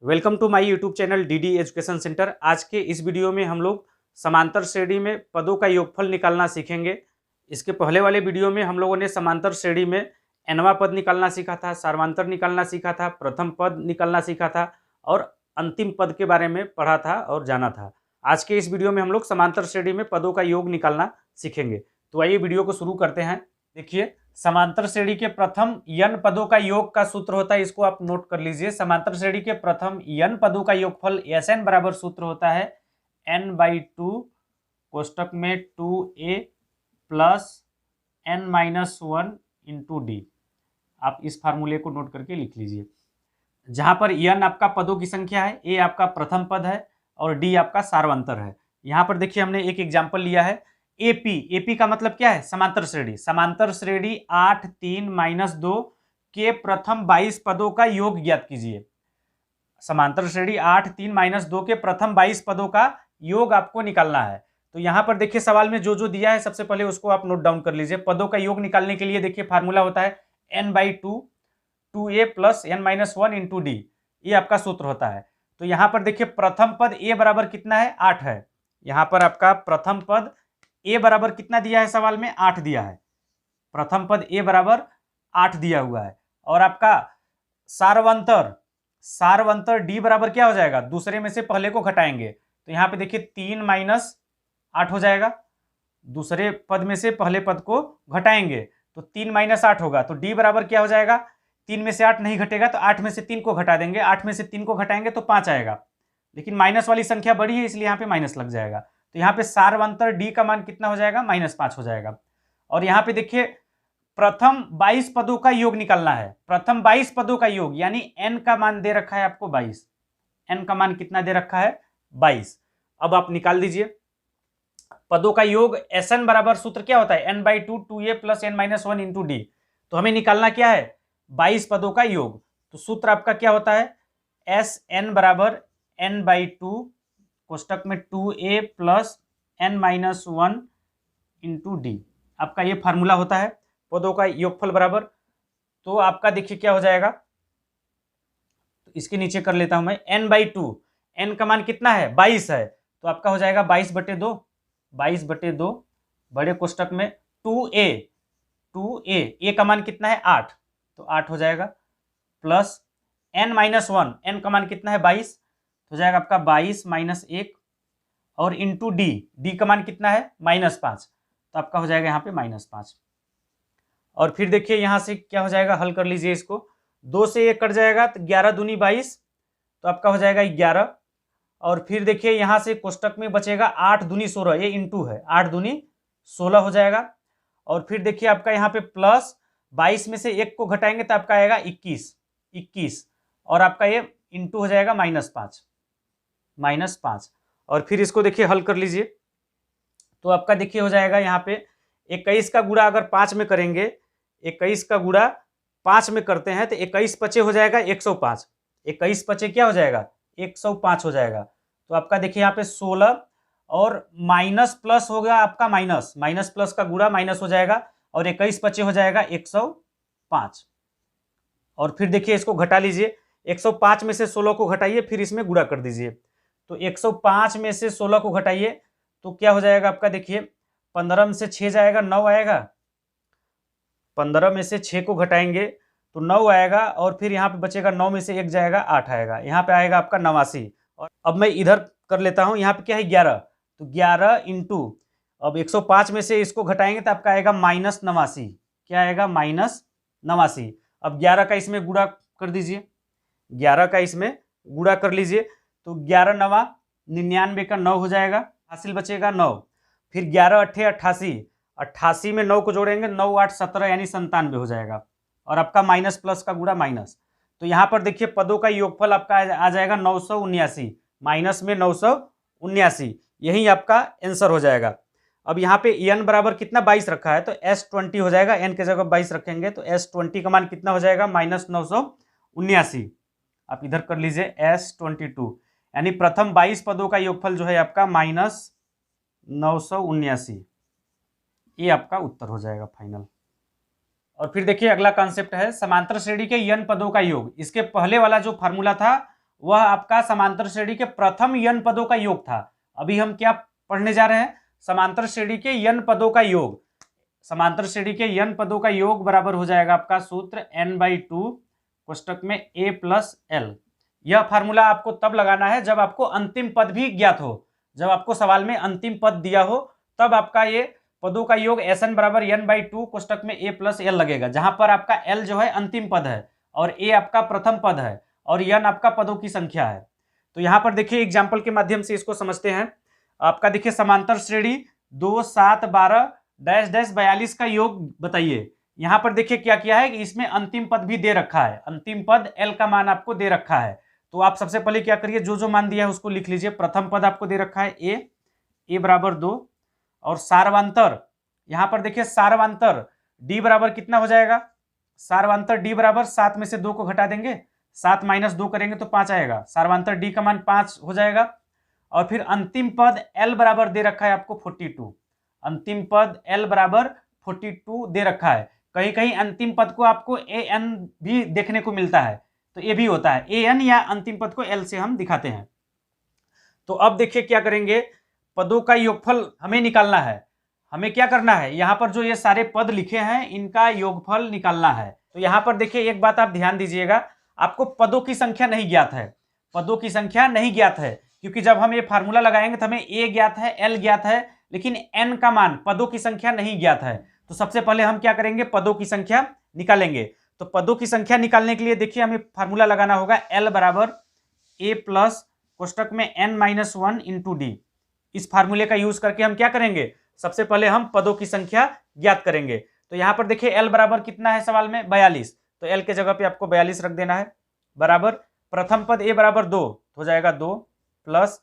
Welcome to my YouTube channel DD education centre. आज के इस वीडियो में हम लोग समांतर श्रेणी में पदों का योगफल निकालना सीखेंगे। इसके पहले वाले वीडियो में हम लोगों ने समांतर श्रेणी में nवां पद निकालना सीखा था, सार्वंतर निकालना सीखा था, प्रथम पद निकालना सीखा था और अंतिम पद के बारे में पढ़ा था और जाना था। आज के इस वीडियो में हम लोग समांतर श्रेणी में पदों का योग निकालना सीखेंगे। तो आइए वीडियो को शुरू करते हैं। देखिए, समांतर श्रेणी के प्रथम n पदों का योग का सूत्र होता है, इसको आप नोट कर लीजिए। समांतर श्रेणी के प्रथम n पदों का योगफल Sn बराबर सूत्र होता है n/2 कोष्टक में 2a plus n-1 into D. आप इस फार्मूले को नोट करके लिख लीजिए। जहां पर n आपका पदों की संख्या है, a आपका प्रथम पद है और d आपका सार्वंतर है। यहां पर देखिए, हमने एक एग्जाम्पल लिया है एपी का मतलब क्या है? समांतर श्रेणी। समांतर श्रेणी 8 3 - 2 के प्रथम 22 पदों का योग ज्ञात कीजिए। समांतर श्रेणी 8 3 - 2 के प्रथम 22 पदों का योग आपको निकालना है। तो यहां पर देखिए, सवाल में जो जो दिया है सबसे पहले उसको आप नोट डाउन कर लीजिए। पदों का योग निकालने के लिए देखिए फार्मूला होता है n/2 2a plus n-1 into D. ये आपका सूत्र होता है। तो यहां पर देखिए, प्रथम पद a बराबर कितना है? 8 है। यहां पर आपका प्रथम पद a बराबर कितना दिया है? सवाल में 8 दिया है। प्रथम पद a बराबर 8 दिया हुआ है। और आपका सार्वंतर d बराबर क्या हो जाएगा? दूसरे में से पहले को घटाएंगे तो यहां पे देखिए 3 - 8 हो जाएगा। दूसरे पद में से पहले पद को घटाएंगे तो 3 - 8 होगा। तो d बराबर क्या हो जाएगा? 3 में से 8 नहीं घटेगा तो 8 में से 3 को घटा देंगे। 8 में से 3 को घटाएंगे तो 5 आएगा, लेकिन माइनस वाली संख्या बड़ी है इसलिए यहाँ पे माइनस लग जाएगा। तो यहाँ पे सार्वंतर डी का मान कितना हो जाएगा? -5 हो जाएगा। और यहाँ पे देखिए, प्रथम 22 पदों का योग निकालना है। प्रथम 22 पदों का योग यानी n का मान दे रखा है आपको 22। n का मान कितना दे रखा है? 22। अब आप निकाल दीजिए पदों का योग। Sn बराबर सूत्र क्या होता है? n/2 2a plus n-1 into D. तो हमें निकालना क्या है? 22 पदों का योग। तो सूत्र आपका क्या होता है? Sn बराबर n/2 कोष्टक में 2a plus n-1 into D. आपका ये फार्मूला होता है पदों का योगफल बराबर। तो आपका देखिए क्या हो जाएगा, तो इसके नीचे कर लेता हूं मैं n/2। n का मान कितना है? 22 है। तो आपका हो जाएगा 22/2। 22/2 बड़े कोष्टक में 2a a का मान कितना है? 8। तो 8 हो जाएगा प्लस n-1। n का मान कितना है? 22। हो जाएगा आपका 22 - 1 और इंटू डी का मान कितना है? -5। तो आपका हो जाएगा यहाँ पे -5। और फिर देखिए यहाँ से क्या हो जाएगा, हल कर लीजिए इसको। 2 से 1 कट जाएगा तो 11 दूनी 22, तो आपका हो जाएगा 11। और फिर देखिए यहाँ से कोष्टक में बचेगा 8 दूनी 16, ये इंटू है, 8 दूनी 16 हो जाएगा। और फिर देखिए आपका यहाँ पे प्लस 22 में से 1 को घटाएंगे तो आपका आएगा 21 और आपका ये इंटू हो जाएगा -5। और फिर इसको देखिए हल कर लीजिए तो आपका देखिए हो जाएगा यहाँ पे 21 का गुणा अगर 5 में करेंगे, 21 का गुणा 5 में करते हैं तो 21 पचे हो जाएगा 105। 21 पचे क्या हो जाएगा? 105 हो जाएगा। तो आपका देखिए यहाँ पे 16 और माइनस प्लस होगा आपका माइनस प्लस का गुणा माइनस हो जाएगा और 21 पचे हो जाएगा 105। और फिर देखिए इसको घटा लीजिए, 105 में से 16 को घटाइए फिर इसमें गुणा कर दीजिए। तो 105 में से 16 को घटाइए तो क्या हो जाएगा आपका? देखिए 15 में से 6 जाएगा 9 आएगा। 15 में से 6 को घटाएंगे तो 9 आएगा और फिर यहाँ पे बचेगा 9 में से 1 जाएगा 8 आएगा। यहाँ पे आएगा आपका 89। और अब मैं इधर कर लेता हूँ, यहाँ पे क्या है? 11। तो 11 इंटू, अब 105 में से इसको घटाएंगे तो आपका आएगा -89। क्या आएगा? -89। अब 11 का इसमें गुणा कर दीजिए, 11 का इसमें गुणा कर लीजिए तो 11 9 99 का 9 हो जाएगा, हासिल बचेगा 9। फिर 11 8 88, 88 में 9 को जोड़ेंगे 9 8 17 यानी 97 हो जाएगा और आपका माइनस प्लस का गुणा माइनस। तो यहाँ पर देखिए पदों का योगफल आपका आ जाएगा 979, माइनस में 979, यही आपका आंसर हो जाएगा। अब यहाँ पे n बराबर कितना 22 रखा है तो S20 हो जाएगा। n के जगह 22 रखेंगे तो S20 का मान कितना हो जाएगा? -979। आप इधर कर लीजिए S22, यानी प्रथम 22 पदों का योगफल जो है आपका -979। ये आपका उत्तर हो जाएगा फाइनल। और फिर देखिए अगला कॉन्सेप्ट है समांतर श्रेणी के n पदों का योग। इसके पहले वाला जो फार्मूला था वह आपका समांतर श्रेणी के प्रथम n पदों का योग था। अभी हम क्या पढ़ने जा रहे हैं? समांतर श्रेणी के n पदों का योग। समांतर श्रेणी के n पदों का योग बराबर हो जाएगा आपका सूत्र n/2 कोष्टक में a प्लस l। यह फार्मूला आपको तब लगाना है जब आपको अंतिम पद भी ज्ञात हो। जब आपको सवाल में अंतिम पद दिया हो तब आपका ये पदों का योग Sn बराबर n/2 कोष्टक में a प्लस l लगेगा, जहां पर आपका l जो है अंतिम पद है और a आपका प्रथम पद है और n आपका पदों की संख्या है। तो यहां पर देखिए एग्जाम्पल के माध्यम से इसको समझते हैं। आपका देखिए समांतर श्रेणी 2, 7, 12 डैश डैश 42 का योग बताइए। यहां पर देखिए क्या किया है कि इसमें अंतिम पद भी दे रखा है, अंतिम पद l का मान आपको दे रखा है। तो आप सबसे पहले क्या करिए, जो जो मान दिया है उसको लिख लीजिए। प्रथम पद आपको दे रखा है a बराबर 2 और सारवांतर, यहां पर देखिए सारवांतर d बराबर कितना हो जाएगा? सारवांतर d बराबर 7 में से 2 को घटा देंगे, 7 माइनस 2 करेंगे तो 5 आएगा। सारवांतर d का मान 5 हो जाएगा। और फिर अंतिम पद l बराबर दे रखा है आपको 42। अंतिम पद l बराबर 42 दे रखा है। कहीं कहीं अंतिम पद को आपको an भी देखने को मिलता है, तो ये भी होता है an या अंतिम पद को l से हम दिखाते हैं। तो अब देखिए क्या करेंगे, पदों का योगफल हमें निकालना है। हमें क्या करना है, यहां पर जो ये सारे पद लिखे हैं इनका योगफल निकालना है। तो यहां पर देखिए एक बात आप ध्यान दीजिएगा, आपको पदों की संख्या नहीं ज्ञात है। पदों की संख्या नहीं ज्ञात है क्योंकि जब हम ये फार्मूला लगाएंगे तो हमें a ज्ञात है, l ज्ञात है, लेकिन n का मान, पदों की संख्या नहीं ज्ञात है। तो सबसे पहले हम क्या करेंगे, पदों की संख्या निकालेंगे। तो पदों की संख्या निकालने के लिए देखिए हमें फार्मूला लगाना होगा l बराबर a प्लस कोष्टक में n-1 इंटू डी। इस फार्मूले का यूज करके हम क्या करेंगे, सबसे पहले हम पदों की संख्या ज्ञात करेंगे। तो यहां पर देखिए l बराबर कितना है सवाल में, 42। तो l के जगह पे आपको 42 रख देना है। बराबर प्रथम पद a बराबर 2 हो जाएगा 2 प्लस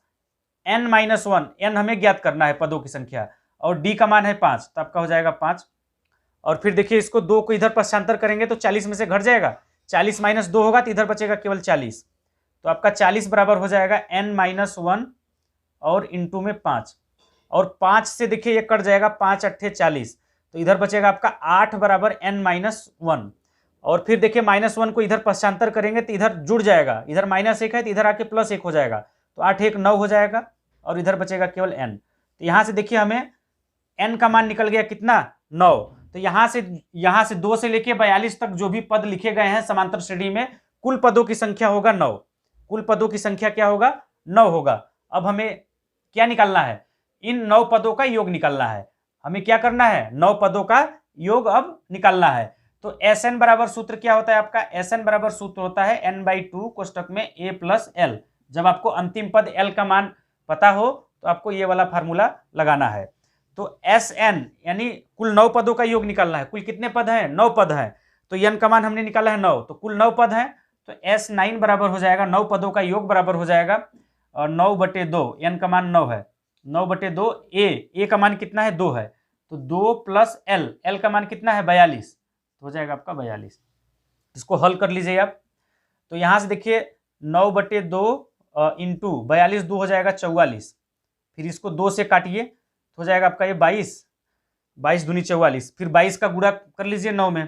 n-1, n हमें ज्ञात करना है पदों की संख्या, और d का मान है 5, तो आपका हो जाएगा 5। और फिर देखिए इसको 2 को इधर पक्षांतर करेंगे तो 40 में से घट जाएगा, 40 माइनस 2 होगा तो इधर बचेगा केवल 40। तो आपका 40 बराबर हो जाएगा n-1 और इंटू में 5, और 5 से देखिए ये कट जाएगा, 5 अट्ठे 40, तो इधर बचेगा आपका 8 बराबर n-1। और फिर देखिए -1 को इधर पक्षांतर करेंगे तो इधर जुड़ जाएगा, इधर -1 है तो इधर आके +1 हो जाएगा, तो 8 1 9 हो जाएगा और इधर बचेगा केवल n। तो यहां से देखिए हमें n का मान निकल गया कितना, 9। तो यहां से 2 से लेके 42 तक जो भी पद लिखे गए हैं समांतर श्रेणी में, कुल पदों की संख्या होगा 9। कुल पदों की संख्या क्या होगा, 9 होगा। अब हमें क्या निकालना है, इन 9 पदों का योग निकालना है। हमें क्या करना है, 9 पदों का योग अब निकालना है। तो Sn बराबर सूत्र क्या होता है आपका, Sn बराबर सूत्र होता है n/2 कोष्टक में a प्लस l। जब आपको अंतिम पद l का मान पता हो तो आपको ये वाला फार्मूला लगाना है। तो Sn यानी कुल 9 पदों का योग निकालना है। कुल कितने पद हैं, 9 पद हैं। तो n का मान हमने निकाला है 9, तो कुल 9 पद हैं। तो S9 बराबर हो जाएगा, 9 पदों का योग बराबर हो जाएगा 9/2, n का मान 9 है, 9/2 a का मान कितना है, 2 है, तो 2 प्लस l का मान कितना है, 42, तो हो जाएगा आपका 42। इसको हल कर लीजिए आप। तो यहां से देखिए 9/2 इंटू 42, 2 हो जाएगा 44, फिर इसको 2 से काटिए तो हो जाएगा आपका ये 22 दूनी 44, फिर 22 का गुणा कर लीजिए 9 में,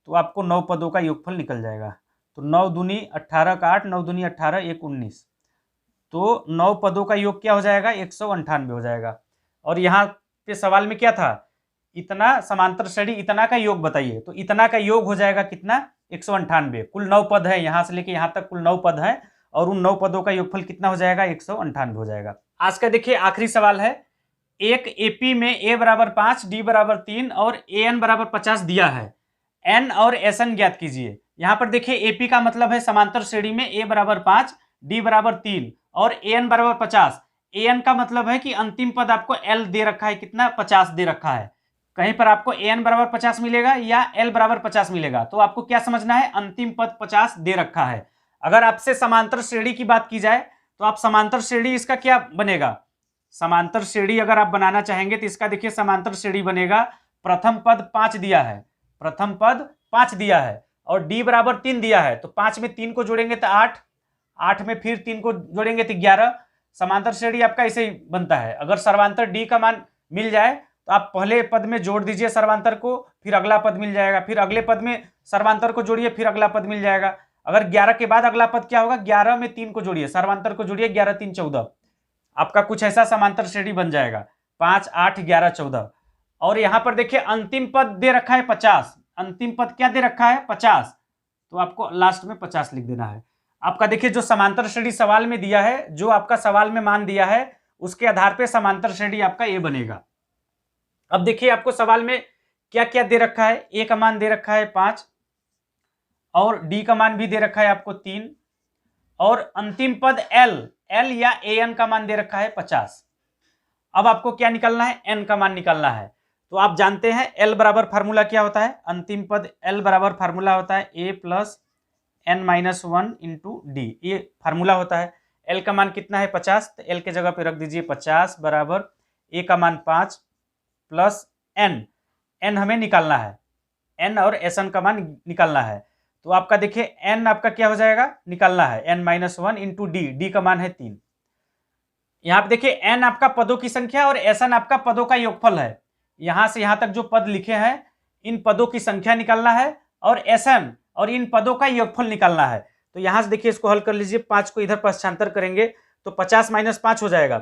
तो आपको 9 पदों का योगफल निकल जाएगा। तो 9 दूनी 18 का 8, 9 दूनी 18, 1 19, तो 9 पदों का योग क्या हो जाएगा, 198 हो जाएगा। और यहाँ पे सवाल में क्या था, इतना समांतर श्रेणी इतना का योग बताइए, तो इतना का योग हो जाएगा कितना, 198। कुल 9 पद है, यहां से लेके यहां तक कुल 9 पद है, और उन 9 पदों का योगफल कितना हो जाएगा, 198 हो जाएगा। आज का देखिए आखिरी सवाल है, एक एपी में a बराबर 5, d बराबर 3 और an बराबर 50 दिया है, n और sn ज्ञात कीजिए। यहां पर देखिए एपी का मतलब है समांतर श्रेणी में a बराबर 5, d बराबर 3 और an बराबर 50। an का मतलब है कि अंतिम पद आपको l दे रखा है, कितना, 50 दे रखा है। कहीं पर आपको an बराबर 50 मिलेगा या l बराबर 50 मिलेगा, तो आपको क्या समझना है, अंतिम पद 50 दे रखा है। अगर आपसे समांतर श्रेणी की बात की जाए तो आप समांतर श्रेणी इसका क्या बनेगा, समांतर श्रेणी अगर आप बनाना चाहेंगे तो इसका देखिए समांतर श्रेणी बनेगा, प्रथम पद 5 दिया है, प्रथम पद 5 दिया है और d बराबर 3 दिया है, तो 5 में 3 को जोड़ेंगे तो 8, 8 में फिर 3 को जोड़ेंगे तो 11। समांतर श्रेणी आपका ऐसे ही बनता है। अगर सर्वांतर d का मान मिल जाए तो आप पहले पद में जोड़ दीजिए सर्वांतर को, फिर अगला पद मिल जाएगा, फिर अगले पद में सर्वांतर को जोड़िए, फिर अगला पद मिल जाएगा। अगर 11 के बाद अगला पद क्या होगा, 11 में 3 को जोड़िए, सर्वांतर को जोड़िए, 11 3 14, आपका कुछ ऐसा समांतर श्रेणी बन जाएगा, 5 8 11 14। और यहां पर देखिए अंतिम पद दे रखा है 50, अंतिम पद क्या दे रखा है 50, तो आपको लास्ट में 50 लिख देना है। आपका देखिए जो समांतर श्रेणी सवाल में दिया है, जो आपका सवाल में मान दिया है, उसके आधार पे समांतर श्रेणी आपका ए बनेगा। अब देखिए आपको सवाल में क्या क्या दे रखा है, ए का मान दे रखा है 5 और डी का मान भी दे रखा है आपको 3 और अंतिम पद एल या ए एन का मान दे रखा है 50। अब आपको क्या निकालना है, एन का मान निकालना है। तो आप जानते हैं एल बराबर फार्मूला क्या होता है, अंतिम पद एल बराबर फार्मूला होता है A plus N minus 1 into D, ये फार्मूला होता है। एल का मान कितना है 50, तो एल के जगह पे रख दीजिए 50 बराबर ए का मान 5 प्लस एन हमें निकालना है, एन और एस एन का मान निकालना है। तो आपका देखिए एन आपका क्या हो जाएगा, निकालना है एन माइनस 1 इंटू डी का मान है 3। यहाँ पे देखिए एन आपका पदों की संख्या और एस एन आपका पदों का योगफल है। यहां से यहां तक जो पद लिखे हैं इन पदों की संख्या निकालना है और एस एन और इन पदों का योगफल निकालना है। तो यहां से देखिए इसको हल कर लीजिए, 5 को इधर पक्षांतर करेंगे तो 50 माइनस 5 हो जाएगा,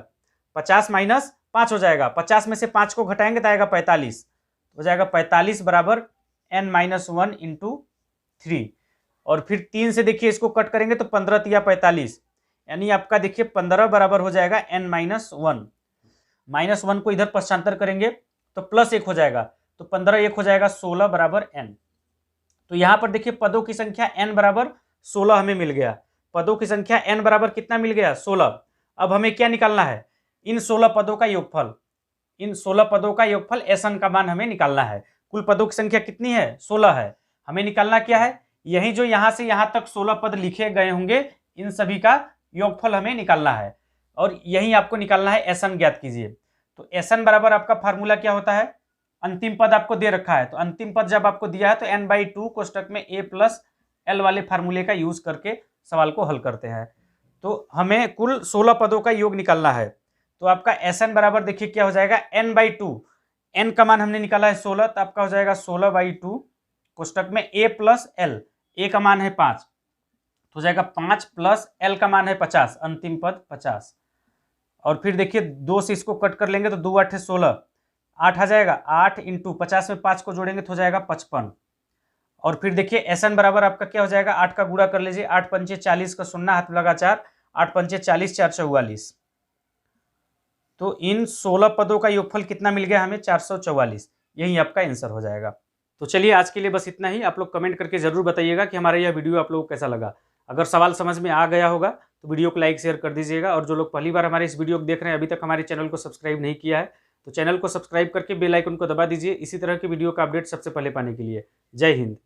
50 माइनस 5 हो जाएगा, 50 में से 5 को घटाएंगे तो आएगा 45, हो जाएगा 45 बराबर एन माइनस 1 इंटू 3 और फिर 3 से देखिए इसको कट करेंगे तो 15 तिया 45, यानी आपका देखिए 15 बराबर हो जाएगा एन माइनस 1, माइनस 1 को इधर पक्षांतर करेंगे तो प्लस 1 हो जाएगा, तो 15 1 हो जाएगा 16 बराबर एन। तो यहां पर देखिए पदों की संख्या n बराबर 16 हमें मिल गया, पदों की संख्या n बराबर कितना मिल गया 16। अब हमें क्या निकालना है, इन 16 पदों का योगफल, इन 16 पदों का योगफल एन का मान हमें निकालना है। कुल पदों की संख्या कितनी है 16 है, हमें निकालना क्या है, यही जो यहां से यहां तक 16 पद लिखे गए होंगे इन सभी का योगफल हमें निकालना है और यही आपको निकालना है एन ज्ञात कीजिए। तो एन बराबर आपका फार्मूला क्या होता है, अंतिम पद आपको दे रखा है, तो अंतिम पद जब आपको दिया है तो n/2 कोष्टक में a प्लस एल वाले फार्मूले का यूज करके सवाल को हल करते हैं। तो हमें कुल 16 पदों का योग निकालना है। तो आपका एन बराबर देखिए क्या हो जाएगा n/2, n का मान हमने निकाला है 16, तो आपका हो जाएगा 16/2 कोष्टक में a प्लस एल, a का मान है 5, तो हो जाएगा 5 प्लस एल का मान है 50, अंतिम पद 50 और फिर देखिए 2 से इसको कट कर लेंगे तो 2 8 16, 8 आ जाएगा, 8 इंटू 50 में 5 को जोड़ेंगे तो हो जाएगा 55 और फिर देखिए एन बराबर आपका क्या हो जाएगा, 8 का गुणा कर लीजिए, 8 पंचे 40 का शून्य हाथ लगा 4, 8 पंचे 40 4 44, तो इन 16 पदों का योगफल कितना मिल गया हमें 444, यही आपका आंसर हो जाएगा। तो चलिए आज के लिए बस इतना ही। आप लोग कमेंट करके जरूर बताइएगा कि हमारा यह वीडियो आप लोगों को कैसा लगा। अगर सवाल समझ में आ गया होगा तो वीडियो को लाइक शेयर कर दीजिएगा और जो लोग पहली बार हमारे इस वीडियो को देख रहे हैं अभी तक हमारे चैनल को सब्सक्राइब नहीं किया है तो चैनल को सब्सक्राइब करके बेल आइकन को दबा दीजिए इसी तरह के वीडियो का अपडेट सबसे पहले पाने के लिए। जय हिंद।